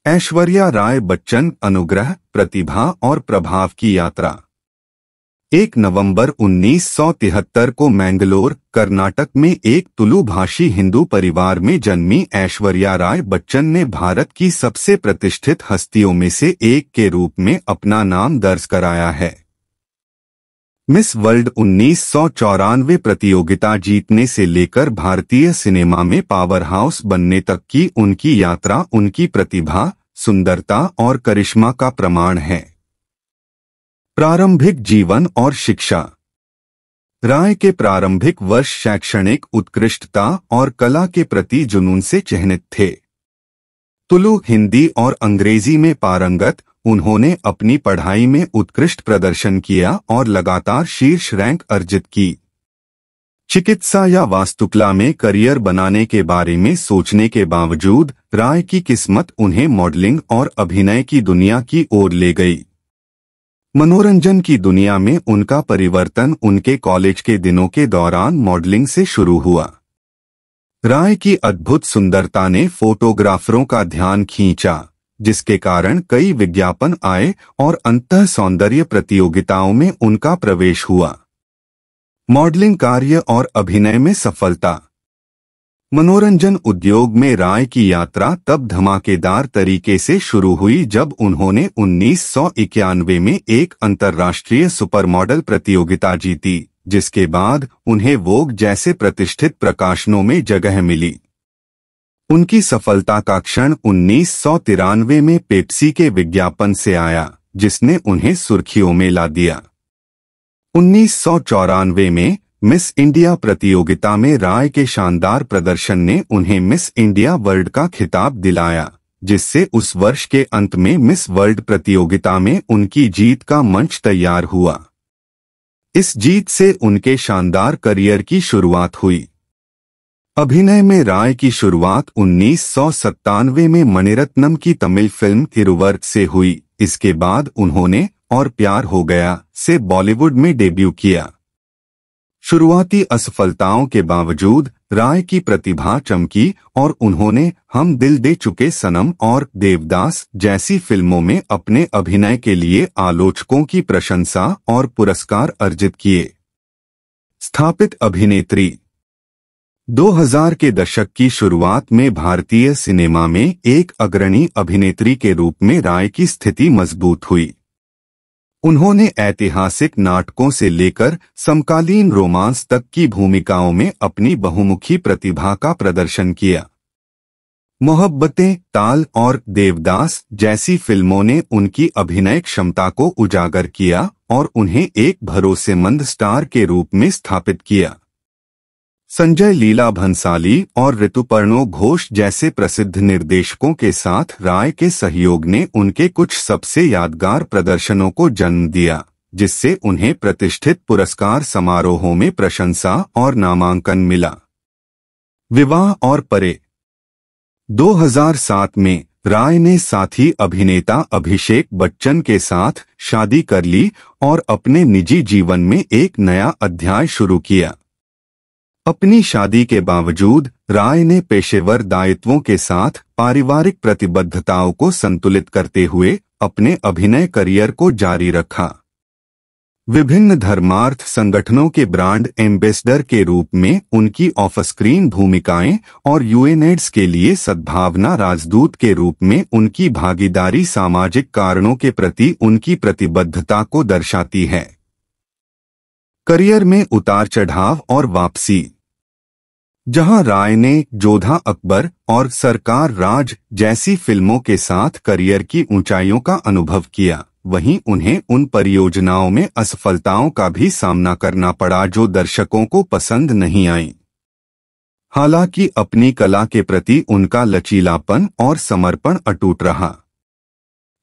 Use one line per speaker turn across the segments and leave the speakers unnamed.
ऐश्वर्या राय बच्चन अनुग्रह, प्रतिभा और प्रभाव की यात्रा। 1 नवंबर 1973 को मैंगलोर, कर्नाटक में एक तुलु भाषी हिंदू परिवार में जन्मी ऐश्वर्या राय बच्चन ने भारत की सबसे प्रतिष्ठित हस्तियों में से एक के रूप में अपना नाम दर्ज कराया है। मिस वर्ल्ड 1994 प्रतियोगिता जीतने से लेकर भारतीय सिनेमा में पावर हाउस बनने तक की उनकी यात्रा उनकी प्रतिभा, सुंदरता और करिश्मा का प्रमाण है। प्रारंभिक जीवन और शिक्षा। राय के प्रारंभिक वर्ष शैक्षणिक उत्कृष्टता और कला के प्रति जुनून से चिह्नित थे। तुलु, हिंदी और अंग्रेजी में पारंगत, उन्होंने अपनी पढ़ाई में उत्कृष्ट प्रदर्शन किया और लगातार शीर्ष रैंक अर्जित की। चिकित्सा या वास्तुकला में करियर बनाने के बारे में सोचने के बावजूद राय की किस्मत उन्हें मॉडलिंग और अभिनय की दुनिया की ओर ले गई। मनोरंजन की दुनिया में उनका परिवर्तन उनके कॉलेज के दिनों के दौरान मॉडलिंग से शुरू हुआ। राय की अद्भुत सुंदरता ने फोटोग्राफरों का ध्यान खींचा, जिसके कारण कई विज्ञापन आए और अंततः सौंदर्य प्रतियोगिताओं में उनका प्रवेश हुआ। मॉडलिंग कार्य और अभिनय में सफलता। मनोरंजन उद्योग में राय की यात्रा तब धमाकेदार तरीके से शुरू हुई जब उन्होंने 1991 में एक अंतर्राष्ट्रीय सुपरमॉडल प्रतियोगिता जीती, जिसके बाद उन्हें वोग जैसे प्रतिष्ठित प्रकाशनों में जगह मिली। उनकी सफलता का क्षण 1993 में पेप्सी के विज्ञापन से आया, जिसने उन्हें सुर्खियों में ला दिया। 1994 में मिस इंडिया प्रतियोगिता में राय के शानदार प्रदर्शन ने उन्हें मिस इंडिया वर्ल्ड का खिताब दिलाया, जिससे उस वर्ष के अंत में मिस वर्ल्ड प्रतियोगिता में उनकी जीत का मंच तैयार हुआ। इस जीत से उनके शानदार करियर की शुरुआत हुई। अभिनय में राय की शुरुआत 1997 में मणिरत्नम की तमिल फिल्म तिरुवर से हुई। इसके बाद उन्होंने और प्यार हो गया से बॉलीवुड में डेब्यू किया। शुरुआती असफलताओं के बावजूद राय की प्रतिभा चमकी और उन्होंने हम दिल दे चुके सनम और देवदास जैसी फिल्मों में अपने अभिनय के लिए आलोचकों की प्रशंसा और पुरस्कार अर्जित किए। स्थापित अभिनेत्री। 2000 के दशक की शुरुआत में भारतीय सिनेमा में एक अग्रणी अभिनेत्री के रूप में राय की स्थिति मजबूत हुई। उन्होंने ऐतिहासिक नाटकों से लेकर समकालीन रोमांस तक की भूमिकाओं में अपनी बहुमुखी प्रतिभा का प्रदर्शन किया। मोहब्बतें, ताल और देवदास जैसी फिल्मों ने उनकी अभिनय क्षमता को उजागर किया और उन्हें एक भरोसेमंद स्टार के रूप में स्थापित किया। संजय लीला भंसाली और ऋतुपर्णो घोष जैसे प्रसिद्ध निर्देशकों के साथ राय के सहयोग ने उनके कुछ सबसे यादगार प्रदर्शनों को जन्म दिया, जिससे उन्हें प्रतिष्ठित पुरस्कार समारोहों में प्रशंसा और नामांकन मिला। विवाह और परे। 2007 में राय ने साथी अभिनेता अभिषेक बच्चन के साथ शादी कर ली और अपने निजी जीवन में एक नया अध्याय शुरू किया। अपनी शादी के बावजूद राय ने पेशेवर दायित्वों के साथ पारिवारिक प्रतिबद्धताओं को संतुलित करते हुए अपने अभिनय करियर को जारी रखा। विभिन्न धर्मार्थ संगठनों के ब्रांड एम्बेसडर के रूप में उनकी ऑफ स्क्रीन भूमिकाएं और यूएनएड्स के लिए सद्भावना राजदूत के रूप में उनकी भागीदारी सामाजिक कारणों के प्रति उनकी प्रतिबद्धता को दर्शाती है। करियर में उतार चढ़ाव और वापसी। जहां राय ने जोधा अकबर और सरकार राज जैसी फिल्मों के साथ करियर की ऊंचाइयों का अनुभव किया, वहीं उन्हें उन परियोजनाओं में असफलताओं का भी सामना करना पड़ा जो दर्शकों को पसंद नहीं आईं। हालांकि अपनी कला के प्रति उनका लचीलापन और समर्पण अटूट रहा।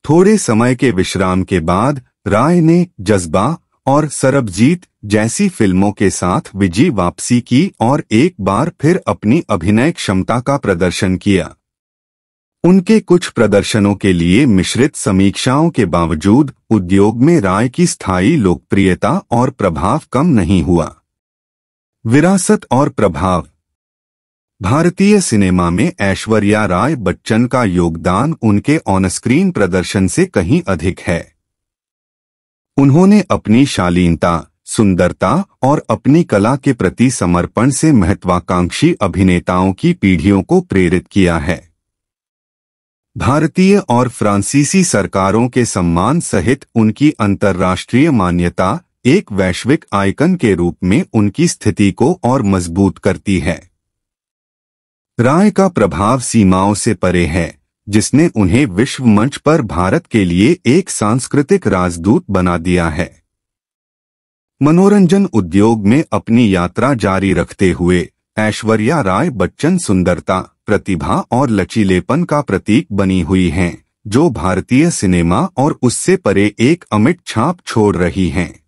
थोड़े समय के विश्राम के बाद राय ने जज्बा और सरबजीत जैसी फिल्मों के साथ विजयी वापसी की और एक बार फिर अपनी अभिनय क्षमता का प्रदर्शन किया। उनके कुछ प्रदर्शनों के लिए मिश्रित समीक्षाओं के बावजूद उद्योग में राय की स्थायी लोकप्रियता और प्रभाव कम नहीं हुआ। विरासत और प्रभाव। भारतीय सिनेमा में ऐश्वर्या राय बच्चन का योगदान उनके ऑन स्क्रीन प्रदर्शन से कहीं अधिक है। उन्होंने अपनी शालीनता, सुंदरता और अपनी कला के प्रति समर्पण से महत्वाकांक्षी अभिनेताओं की पीढ़ियों को प्रेरित किया है। भारतीय और फ्रांसीसी सरकारों के सम्मान सहित उनकी अंतर्राष्ट्रीय मान्यता एक वैश्विक आइकन के रूप में उनकी स्थिति को और मजबूत करती है। राय का प्रभाव सीमाओं से परे है, जिसने उन्हें विश्व मंच पर भारत के लिए एक सांस्कृतिक राजदूत बना दिया है। मनोरंजन उद्योग में अपनी यात्रा जारी रखते हुए ऐश्वर्या राय बच्चन सुंदरता, प्रतिभा और लचीलेपन का प्रतीक बनी हुई हैं, जो भारतीय सिनेमा और उससे परे एक अमिट छाप छोड़ रही हैं।